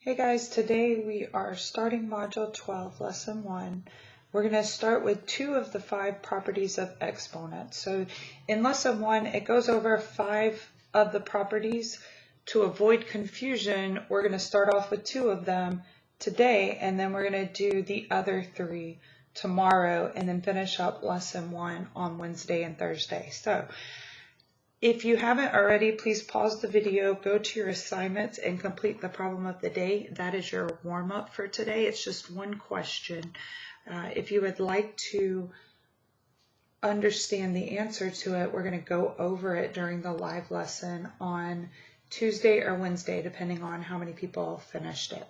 Hey guys, today we are starting Module 12, Lesson 1. We're going to start with 2 of the 5 properties of exponents. So in Lesson 1, it goes over 5 of the properties. To avoid confusion, we're going to start off with 2 of them today, and then we're going to do the other 3 tomorrow, and then finish up Lesson 1 on Wednesday and Thursday. So if you haven't already, please pause the video, go to your assignments, and complete the problem of the day. That is your warm-up for today. It's just one question. If you would like to understand the answer to it, we're going to go over it during the live lesson on Tuesday or Wednesday, depending on how many people finished it.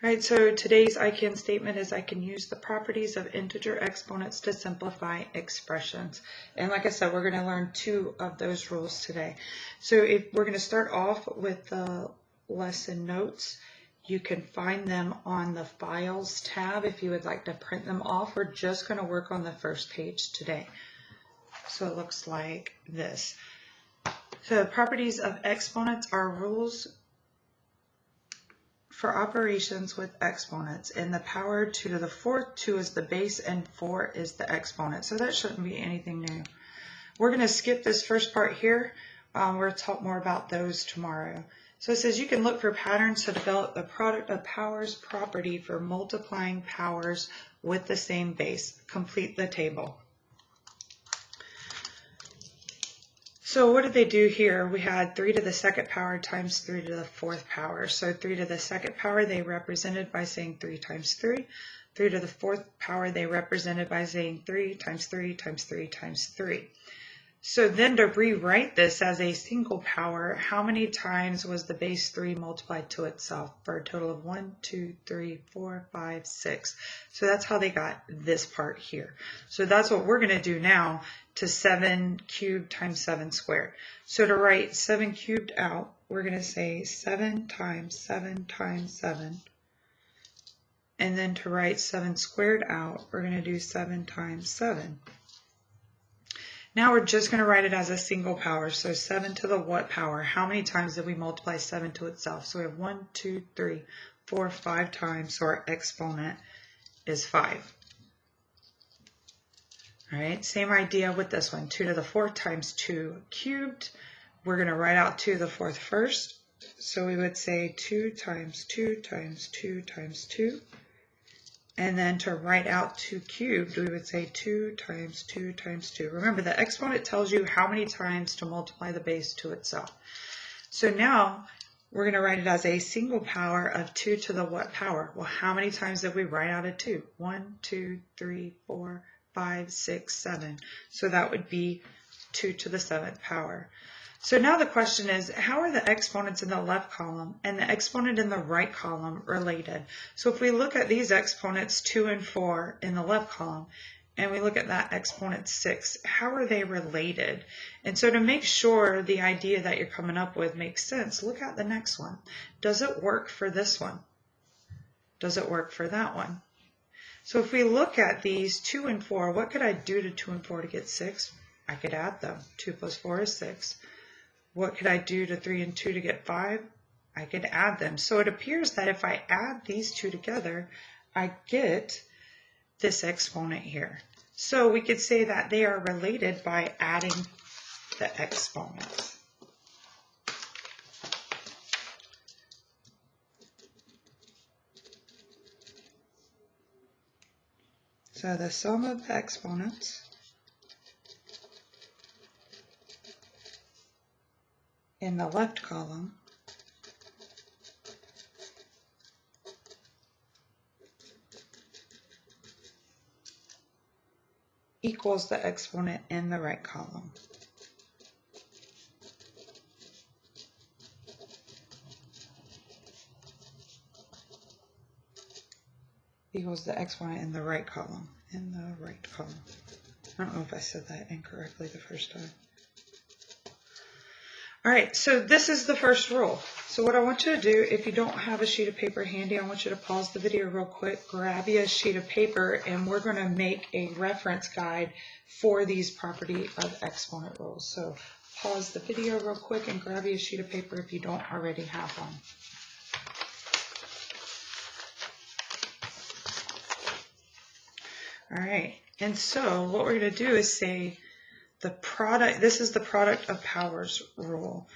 All right, so today's I can statement is I can use the properties of integer exponents to simplify expressions. And like I said, we're going to learn 2 of those rules today. So if we're going to start off with the lesson notes, you can find them on the Files tab if you would like to print them off. We're just going to work on the first page today. So it looks like this. So the properties of exponents are rules for operations with exponents. In the power 2 to the 4th, 2 is the base and 4 is the exponent. So that shouldn't be anything new. We're going to skip this first part here. We'll talk more about those tomorrow. So it says you can look for patterns to develop the product of powers property for multiplying powers with the same base. Complete the table. So what did they do here? We had 3 to the 2nd power times 3 to the 4th power. So 3 to the 2nd power they represented by saying 3 times 3. 3 to the 4th power they represented by saying 3 times 3 times 3 times 3. So then to rewrite this as a single power, how many times was the base 3 multiplied to itself for a total of 1, 2, 3, 4, 5, 6. So that's how they got this part here. So that's what we're going to do now to 7 cubed times 7 squared. So to write 7 cubed out, we're going to say 7 times 7 times 7. And then to write 7 squared out, we're going to do 7 times 7. Now we're just going to write it as a single power. So 7 to the what power? How many times did we multiply 7 to itself? So we have 1, 2, 3, 4, 5 times. So our exponent is 5. All right, same idea with this one. 2 to the 4th times 2 cubed. We're going to write out 2 to the 4th first. So we would say 2 times 2 times 2 times 2. And then to write out 2 cubed, we would say 2 times 2 times 2. Remember, the exponent tells you how many times to multiply the base to itself. So now we're going to write it as a single power of 2 to the what power? Well, how many times did we write out a 2? 1, 2, 3, 4, 5, 6, 7. So that would be 2 to the 7th power. So now the question is, how are the exponents in the left column and the exponent in the right column related? So if we look at these exponents 2 and 4 in the left column, and we look at that exponent 6, how are they related? And so to make sure the idea that you're coming up with makes sense, look at the next one. Does it work for this one? Does it work for that one? So if we look at these 2 and 4, what could I do to 2 and 4 to get 6? I could add them. 2 plus 4 is 6. What could I do to 3 and 2 to get 5? I could add them. So it appears that if I add these 2 together, I get this exponent here. So we could say that they are related by adding the exponents. So the sum of the exponents in the left column equals the exponent in the right column. Equals the exponent in the right column. In the right column. I don't know if I said that incorrectly the first time. All right, so this is the first rule. So what I want you to do, if you don't have a sheet of paper handy, I want you to pause the video real quick, grab you a sheet of paper, and we're going to make a reference guide for these property of exponent rules. So pause the video real quick and grab you a sheet of paper if you don't already have one. All right, and so what we're going to do is say the product, this is the product of powers rule.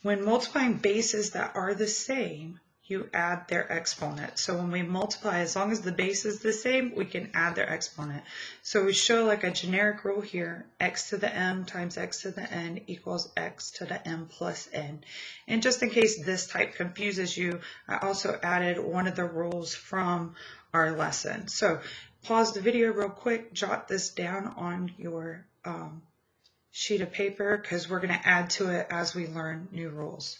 When multiplying bases that are the same, you add their exponent. So when we multiply, as long as the base is the same, we can add their exponent. So we show like a generic rule here, x to the m times x to the n equals x to the m plus n. And just in case this type confuses you, I also added one of the rules from our lesson. So pause the video real quick, jot this down on your sheet of paper because we're going to add to it as we learn new rules.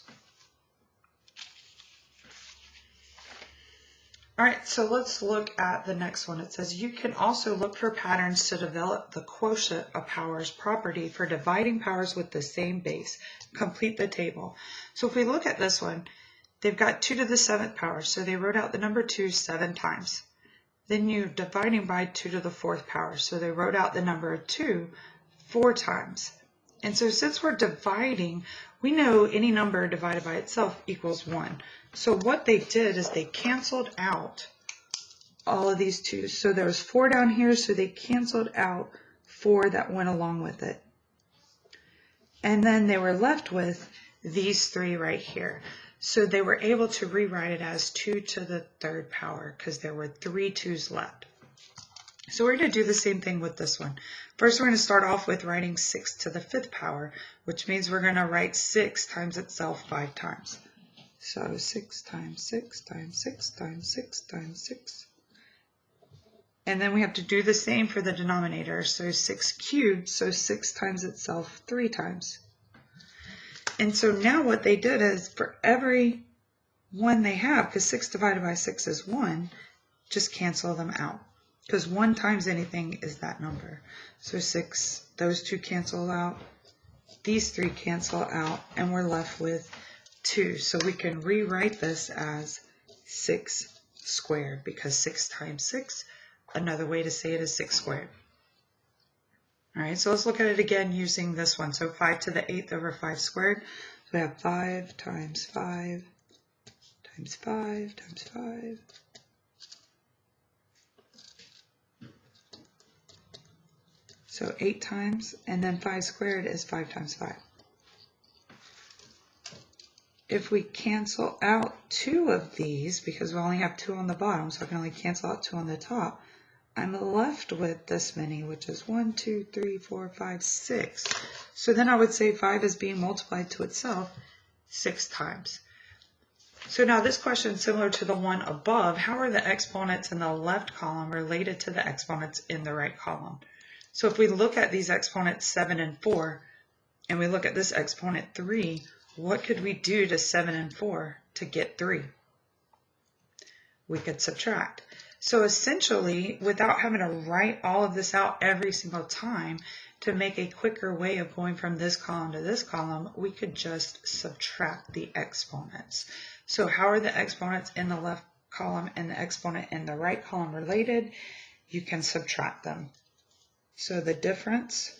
All right, so let's look at the next one. It says you can also look for patterns to develop the quotient of powers property for dividing powers with the same base. Complete the table. So if we look at this one, they've got 2 to the 7th power, so they wrote out the number 2 7 times. Then you're dividing by 2 to the 4th power, so they wrote out the number 2 4 times. And so since we're dividing, we know any number divided by itself equals 1. So what they did is they canceled out all of these 2's. So there was 4 down here, so they canceled out 4 that went along with it. And then they were left with these 3 right here. So they were able to rewrite it as 2 to the 3rd power because there were 3 2's left. So we're going to do the same thing with this one. First, we're going to start off with writing 6 to the 5th power, which means we're going to write 6 times itself 5 times. So 6 times 6 times 6 times 6 times 6. And then we have to do the same for the denominator. So 6 cubed, so 6 times itself 3 times. And so now what they did is for every one they have, because 6 divided by 6 is 1, just cancel them out. Because 1 times anything is that number. So 6, those 2 cancel out, these 3 cancel out, and we're left with 2. So we can rewrite this as 6 squared, because 6 times 6, another way to say it is 6 squared. All right, so let's look at it again using this one. So 5 to the 8th over 5 squared. So we have 5 times 5 times 5 times 5. So 8 times, and then 5 squared is 5 times 5. If we cancel out 2 of these, because we only have 2 on the bottom, so I can only cancel out 2 on the top, I'm left with this many, which is 1, 2, 3, 4, 5, 6. So then I would say 5 is being multiplied to itself 6 times. So now this question is similar to the one above. How are the exponents in the left column related to the exponents in the right column? So if we look at these exponents 7 and 4, and we look at this exponent 3, what could we do to 7 and 4 to get 3? We could subtract. So essentially, without having to write all of this out every single time, to make a quicker way of going from this column to this column, we could just subtract the exponents. So how are the exponents in the left column and the exponent in the right column related? You can subtract them. So the difference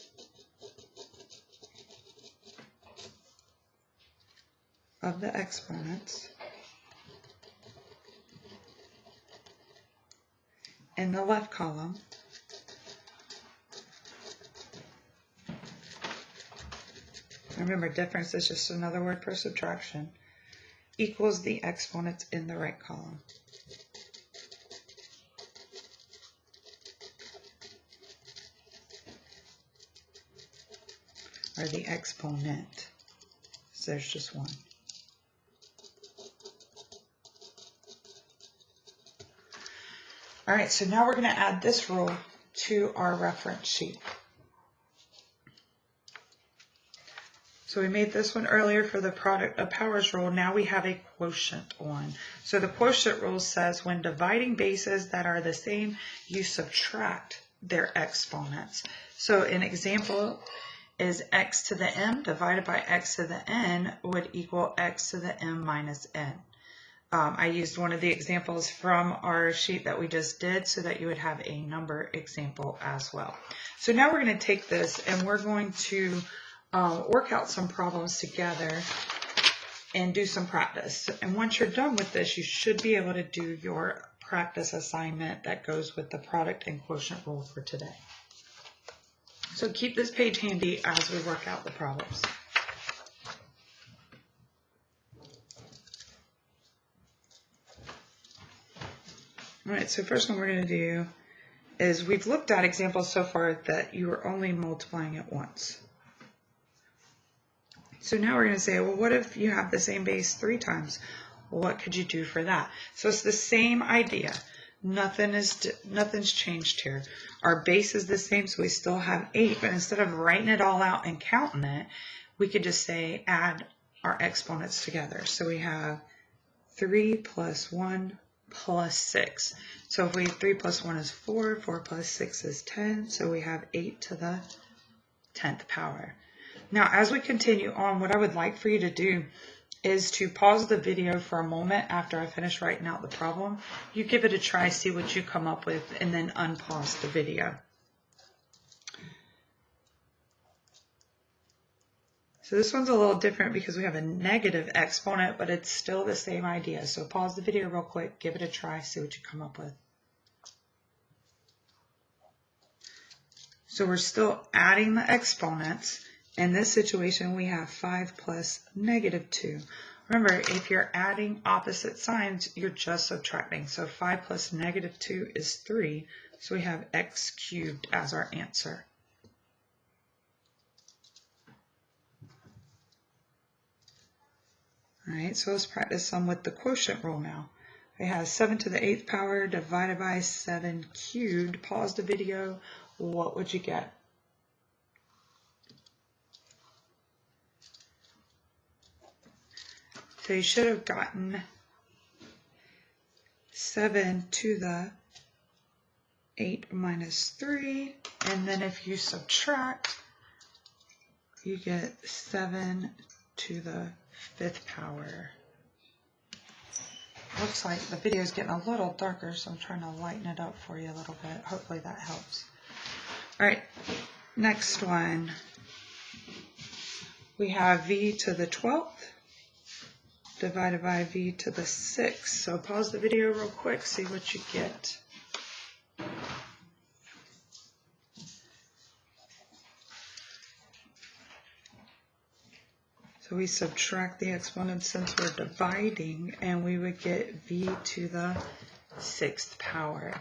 of the exponents in the left column remember, difference is just another word for subtraction, equals the exponents in the right column. Or the exponent, so there's just one. All right, so now we're going to add this rule to our reference sheet. So we made this one earlier for the product of powers rule. Now we have a quotient one. So the quotient rule says when dividing bases that are the same, you subtract their exponents. So an example is x to the m divided by x to the n would equal x to the m minus n. I used one of the examples from our sheet that we just did so that you would have a number example as well. So now we're going to take this and we're going to work out some problems together and do some practice. And once you're done with this, you should be able to do your practice assignment that goes with the product and quotient rule for today. So keep this page handy as we work out the problems. All right, so first one we're going to do is we've looked at examples so far that you are only multiplying it once. So now we're going to say, well, what if you have the same base 3 times? Well, what could you do for that? So it's the same idea. Nothing's changed here. Our base is the same, so we still have 8, but instead of writing it all out and counting it, we could just say add our exponents together. So we have 3 plus 1 plus 6. So if 3 plus 1 is 4, 4 plus 6 is 10, so we have 8 to the 10th power. Now as we continue on, what I would like for you to do is to pause the video for a moment after I finish writing out the problem. You give it a try, see what you come up with, and then unpause the video. So this one's a little different because we have a negative exponent, but it's still the same idea. So pause the video real quick, give it a try, see what you come up with. So we're still adding the exponents. In this situation, we have 5 plus negative 2. Remember, if you're adding opposite signs, you're just subtracting. So 5 plus negative 2 is 3. So we have x cubed as our answer. All right, so let's practice some with the quotient rule now. We have 7 to the 8th power divided by 7 cubed. Pause the video. What would you get? So you should have gotten 7 to the 8 minus 3. And then if you subtract, you get 7 to the 5th power. Looks like the video is getting a little darker, so I'm trying to lighten it up for you a little bit. Hopefully that helps. All right, next one. We have v to the 12th divided by v to the 6th. So pause the video real quick, see what you get. So we subtract the exponents since we're dividing, and we would get v to the 6th power.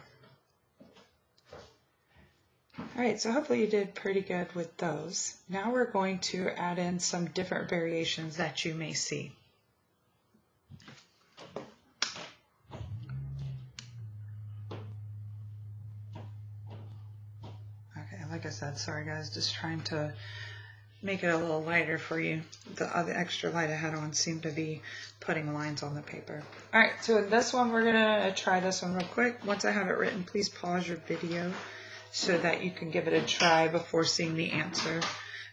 All right, so hopefully you did pretty good with those. Now we're going to add in some different variations that you may see. Okay, like I said, sorry guys, just trying to make it a little lighter for you. The other extra light I had on seemed to be putting lines on the paper. All right, so in this one, we're gonna try this one real quick. Once I have it written, please pause your video so that you can give it a try before seeing the answer.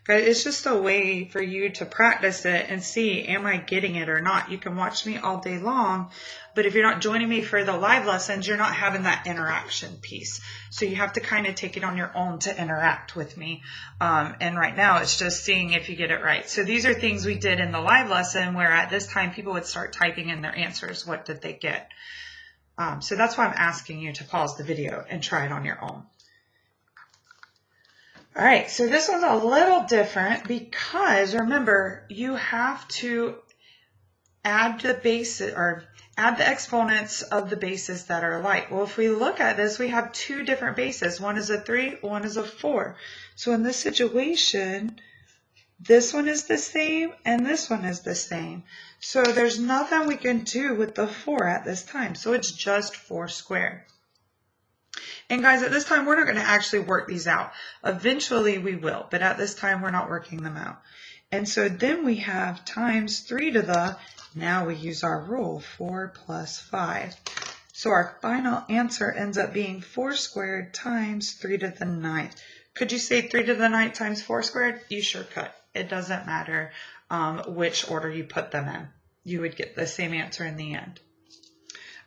Guys, it's just a way for you to practice it and see, am I getting it or not? You can watch me all day long, but if you're not joining me for the live lessons, you're not having that interaction piece. So you have to kind of take it on your own to interact with me. And right now it's just seeing if you get it right. So these are things we did in the live lesson where at this time people would start typing in their answers. What did they get? So that's why I'm asking you to pause the video and try it on your own. All right, so this one's a little different because remember, you have to add the bases or add the exponents of the bases that are alike. Well, if we look at this, we have 2 different bases. One is a 3, one is a 4. So in this situation, this one is the same and this one is the same. So there's nothing we can do with the 4 at this time. So it's just 4 squared. And guys, at this time, we're not going to actually work these out. Eventually we will, but at this time, we're not working them out. And so then we have times 3 to the, now we use our rule, 4 plus 5. So our final answer ends up being 4 squared times 3 to the 9th. Could you say 3 to the 9th times 4 squared? You sure could. It doesn't matter which order you put them in. You would get the same answer in the end.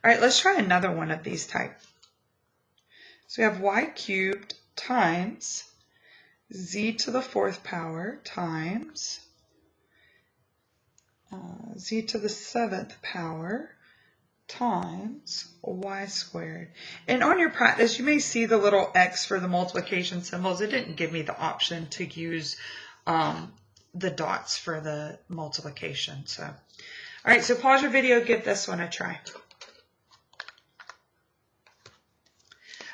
All right, let's try another one of these type. So we have y cubed times z to the 4th power times z to the 7th power times y squared. And on your practice, you may see the little x for the multiplication symbols. It didn't give me the option to use the dots for the multiplication. So, all right, so pause your video, give this one a try.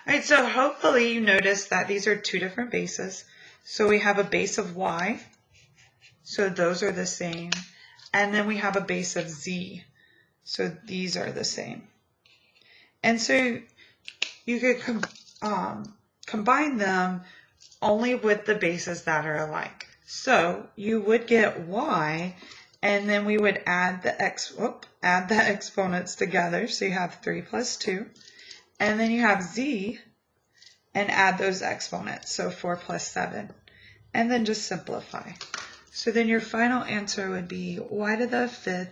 All right, so hopefully you noticed that these are two different bases. So we have a base of y, so those are the same. And then we have a base of z, so these are the same. And so you could combine them only with the bases that are alike. So you would get y, and then we would add the exponents together. So you have 3 plus 2. And then you have z, and add those exponents, so 4 plus 7. And then just simplify. So then your final answer would be y to the 5th,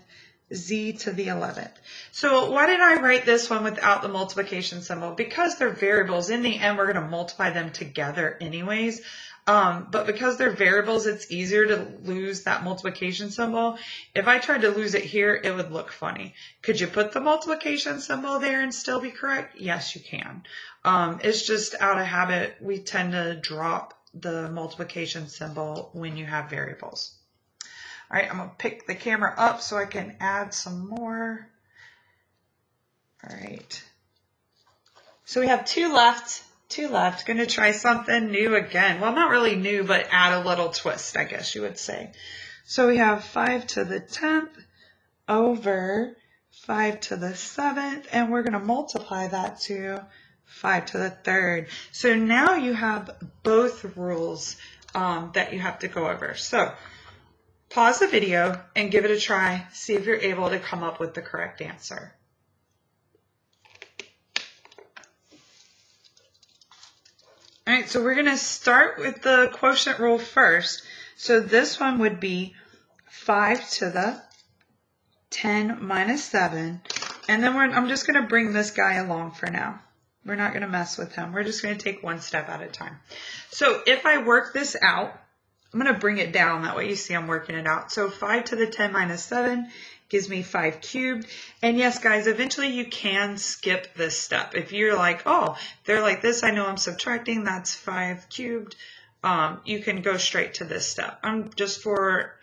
z to the 11th. So why did I write this one without the multiplication symbol? Because they're variables. In the end, we're going to multiply them together anyways. But because they're variables, it's easier to lose that multiplication symbol. If I tried to lose it here, it would look funny. Could you put the multiplication symbol there and still be correct? Yes, you can. It's just out of habit. We tend to drop the multiplication symbol when you have variables. All right, I'm going to pick the camera up so I can add some more. All right. So we have two left. Going to try something new again. Well, not really new, but add a little twist, I guess you would say. So we have 5 to the 10th over 5 to the 7th, and we're going to multiply that to 5 to the 3rd. So now you have both rules that you have to go over. So pause the video and give it a try. See if you're able to come up with the correct answer. All right, so we're going to start with the quotient rule first. So this one would be 5 to the 10 minus 7. And then I'm just going to bring this guy along for now. We're not going to mess with him. We're just going to take one step at a time. So if I work this out, I'm going to bring it down. That way you see I'm working it out. So 5 to the 10 minus 7 gives me 5 cubed. And yes, guys, eventually you can skip this step. If you're like, oh, they're like this, I know I'm subtracting, that's 5 cubed. You can go straight to this step. I'm just for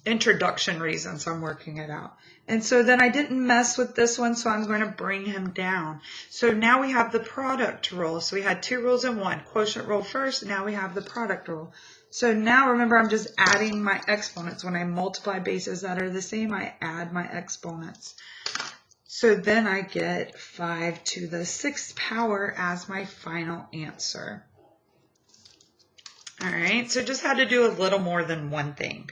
introduction reasons, I'm working it out. And so then I didn't mess with this one, so I'm going to bring him down. So now we have the product rule. So we had two rules in one. Quotient rule first, now we have the product rule. So now remember, I'm just adding my exponents. When I multiply bases that are the same, I add my exponents. So then I get 5 to the 6th power as my final answer. All right, so just had to do a little more than one thing.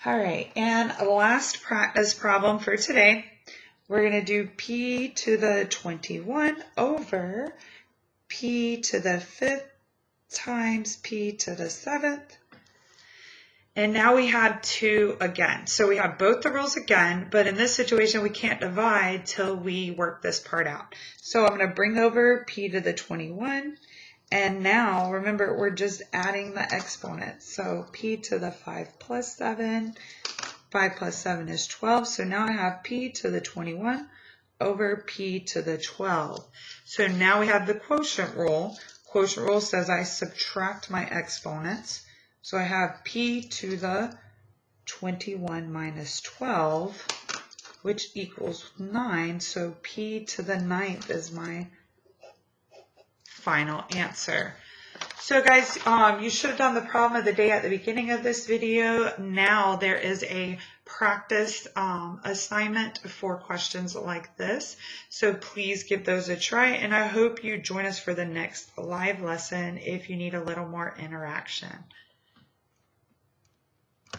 All right, and last practice problem for today. We're going to do p to the 21 over p to the 5th times p to the 7th. And now we have 2 again. So we have both the rules again, but in this situation we can't divide till we work this part out. So I'm going to bring over p to the 21. And now, remember, we're just adding the exponents. So p to the 5 plus 7. 5 plus 7 is 12. So now I have p to the 21 over p to the 12. So now we have the quotient rule. Quotient rule says I subtract my exponents. So I have p to the 21 minus 12, which equals 9. So p to the 9th is my final answer. So guys, you should have done the problem of the day at the beginning of this video. Now there is a practice assignment for questions like this. So please give those a try, and I hope you join us for the next live lesson if you need a little more interaction.